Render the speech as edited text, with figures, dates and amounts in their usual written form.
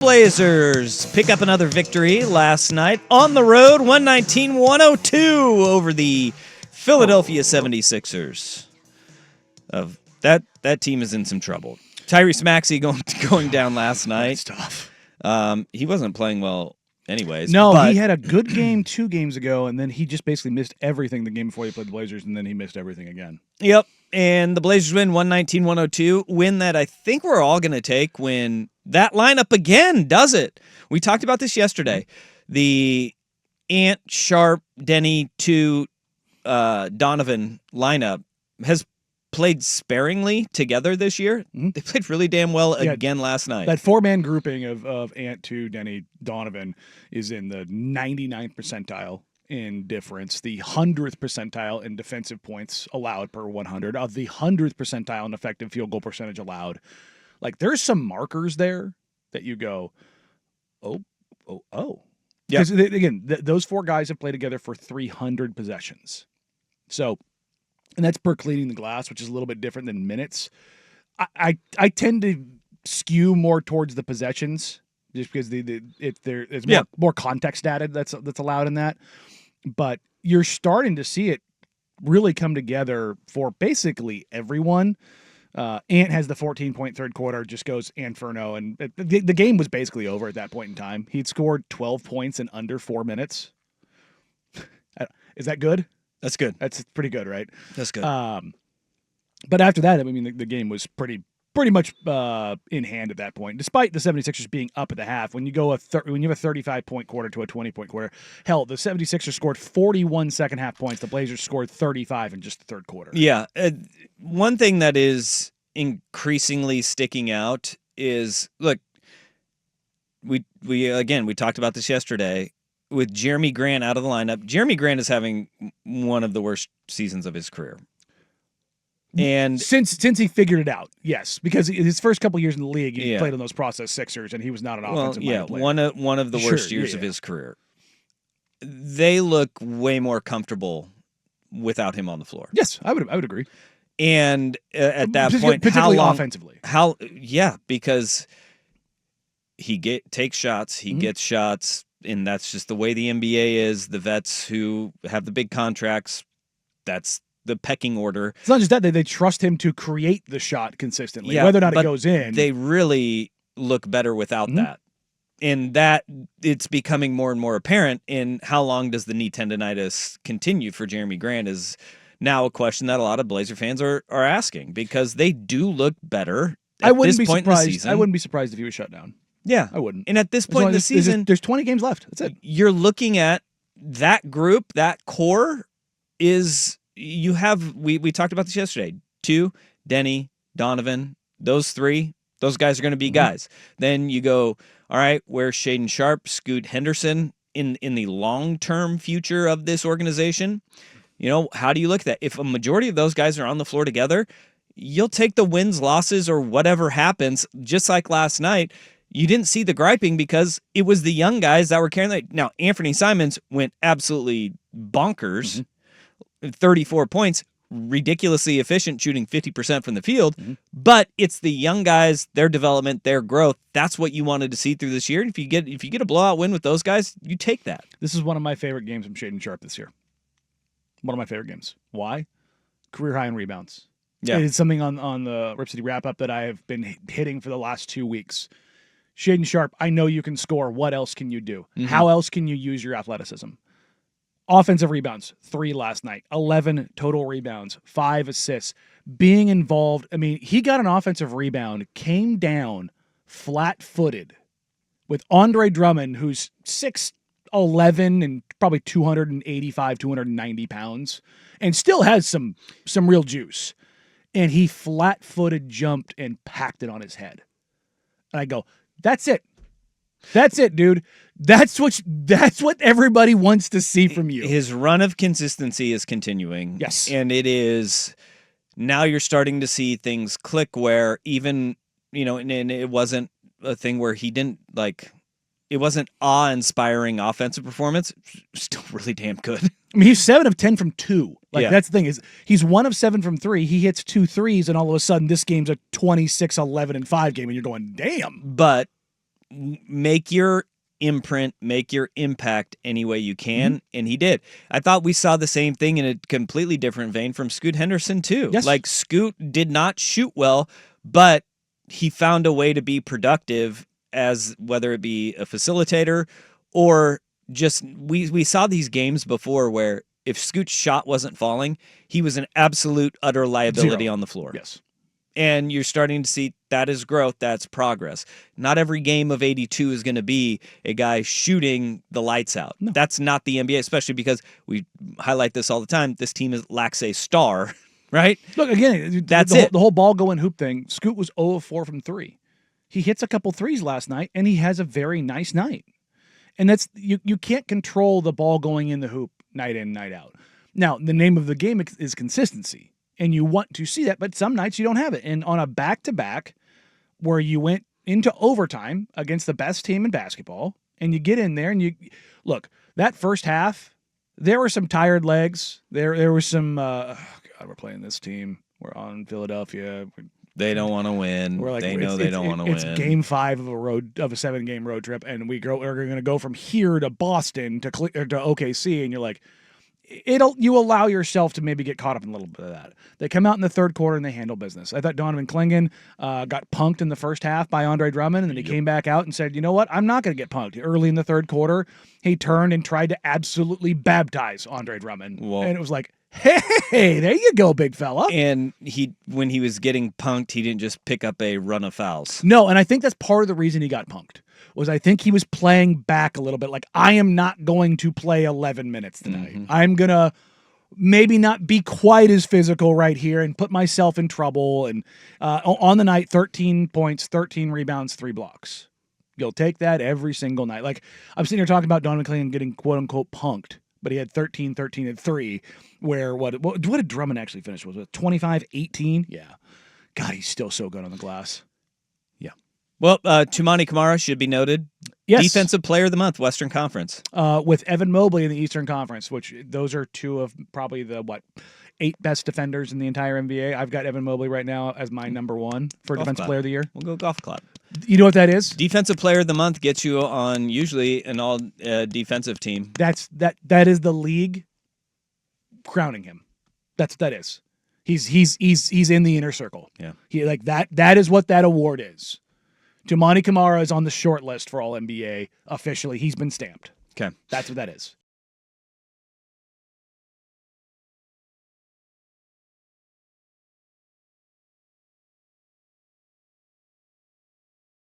Blazers pick up another victory last night on the road, 119-102 over the Philadelphia 76ers. That team is in some trouble. Tyrese Maxey going down last night. That's tough. He wasn't playing well anyways. No, but he had a good game 2 games ago, and then he just basically missed everything the game before he played the Blazers, and then he missed everything again. Yep, and the Blazers win 119-102, win that I think we're all going to take when that lineup again does it. We talked about this yesterday. The Ant, Sharp, Denny, Donovan lineup has played sparingly together this year. Mm-hmm. They played really damn well again last night. That 4-man grouping of Ant, Denny, Donovan is in the 99th percentile in difference, the 100th percentile in defensive points allowed per 100, of the 100th percentile in effective field goal percentage allowed. Like, there's some markers there that you go, oh. Yeah. Because, again, those 4 guys have played together for 300 possessions. So, and that's per cleaning the glass, which is a little bit different than minutes. I tend to skew more towards the possessions just because there's more context added that's allowed in that. But you're starting to see it really come together for basically everyone. Ant has the 14-point third quarter, just goes Inferno, and the game was basically over at that point in time. He'd scored 12 points in under 4 minutes. Is that good? That's good. That's pretty good, right? That's good. But after that, I mean, the game was pretty much in hand at that point, despite the 76ers being up at the half. When you go when you have a 35-point quarter to a 20-point quarter, hell, the 76ers scored 41 second-half points. The Blazers scored 35 in just the third quarter. Yeah. One thing that is increasingly sticking out is, look, we talked about this yesterday, with Jeremy Grant out of the lineup. Jeremy Grant is having one of the worst seasons of his career. And since he figured it out, yes, because his first couple years in the league, he played on those process Sixers, and he was not an offensive player. one of the worst years of his career. They look way more comfortable without him on the floor. Yes, I would agree. And at that point, particularly offensively, because he takes shots, he gets shots, and that's just the way the NBA is. The vets who have the big contracts, that's the pecking order. It's not just that they trust him to create the shot consistently, whether or not it goes in. They really look better without that. And that it's becoming more and more apparent in how long does the knee tendonitis continue for Jeremy Grant is now a question that a lot of Blazer fans are asking, because they do look better at this point in the season. I wouldn't be surprised if he was shut down. Yeah. I wouldn't. And at this point in the season, there's 20 games left. That's it. You're looking at that group, that core is, you have, we talked about this yesterday, Denny, Donovan, those 3, those guys are going to be guys. Then you go, all right, where's Shaedon Sharp, Scoot Henderson in the long-term future of this organization? You know, how do you look at that? If a majority of those guys are on the floor together, you'll take the wins, losses, or whatever happens, just like last night. You didn't see the griping because it was the young guys that were carrying it. Now, Anthony Simons went absolutely bonkers, 34 points, ridiculously efficient, shooting 50% from the field. But it's the young guys, their development, their growth. That's what you wanted to see through this year. And if you get a blowout win with those guys, you take that. This is one of my favorite games from Shaedon Sharp this year. One of my favorite games. Why? Career high in rebounds. Yeah. It's something on the Rip City wrap-up that I have been hitting for the last 2 weeks. Shaedon Sharp, I know you can score. What else can you do? How else can you use your athleticism? Offensive rebounds, 3 last night. 11 total rebounds, 5 assists. Being involved, I mean, he got an offensive rebound, came down flat-footed with Andre Drummond, who's 6'11" and probably 285, 290 pounds, and still has some real juice. And he flat-footed jumped and packed it on his head. And I go, that's it. That's it, dude. That's what everybody wants to see from you. His run of consistency is continuing. Yes. And it is, now you're starting to see things click where even, and it wasn't a thing where he didn't, it wasn't awe-inspiring offensive performance. Still really damn good. I mean, he's 7 of 10 from 2. That's the thing, is he's 1 of 7 from 3. He hits 2 threes, and all of a sudden this game's a 26-11-5 game, and you're going, damn. But make your imprint, make your impact any way you can, and he did. I thought we saw the same thing in a completely different vein from Scoot Henderson too. Yes. Like Scoot did not shoot well, but he found a way to be productive, as whether it be a facilitator or just we saw these games before where if Scoot's shot wasn't falling, he was an absolute utter liability on the floor. Yes. And you're starting to see that is growth, that's progress. Not every game of 82 is going to be a guy shooting the lights out. No. That's not the NBA, especially because we highlight this all the time. This team lacks a star, right? Look, again, That's the whole ball going hoop thing. Scoot was 0 of 4 from 3. He hits a couple threes last night, and he has a very nice night. And that's you can't control the ball going in the hoop night in, night out. Now, the name of the game is consistency. And you want to see that, but some nights you don't have it. And on a back-to-back where you went into overtime against the best team in basketball, and you get in there and you look, that first half, there were some tired legs. There was some, God, we're playing this team. We're on Philadelphia. They don't want to win. They know they don't want to win. It's game 5 of a 7-game road trip, and we're going to go from here to Boston to OKC, and you're like, you allow yourself to maybe get caught up in a little bit of that. They come out in the third quarter and they handle business. I thought Donovan Clingan got punked in the first half by Andre Drummond, and then he came back out and said, you know what, I'm not going to get punked. Early in the third quarter, he turned and tried to absolutely baptize Andre Drummond. Whoa. And it was like, hey, there you go, big fella. And when he was getting punked, he didn't just pick up a run of fouls. No, and I think that's part of the reason he got punked. Was I think he was playing back a little bit. Like, I am not going to play 11 minutes tonight. Mm-hmm. I'm going to maybe not be quite as physical right here and put myself in trouble. And on the night, 13 points, 13 rebounds, 3 blocks. You'll take that every single night. Like, I'm sitting here talking about Donovan Clingan getting quote-unquote punked, but he had 13, 13, and 3, where what did Drummond actually finish? Was it 25, 18? Yeah. God, he's still so good on the glass. Well, Toumani Camara should be noted. Yes. Defensive Player of the Month, Western Conference. With Evan Mobley in the Eastern Conference, which those are 2 of probably the, 8 best defenders in the entire NBA. I've got Evan Mobley right now as my number 1 for Defensive Player of the Year. We'll go golf clap. You know what that is? Defensive Player of the Month gets you on usually an all defensive team. That is the league crowning him. That's what that is. He's in the inner circle. Yeah. That is what that award is. Toumani Camara is on the short list for All NBA officially. He's been stamped. Okay. That's what that is.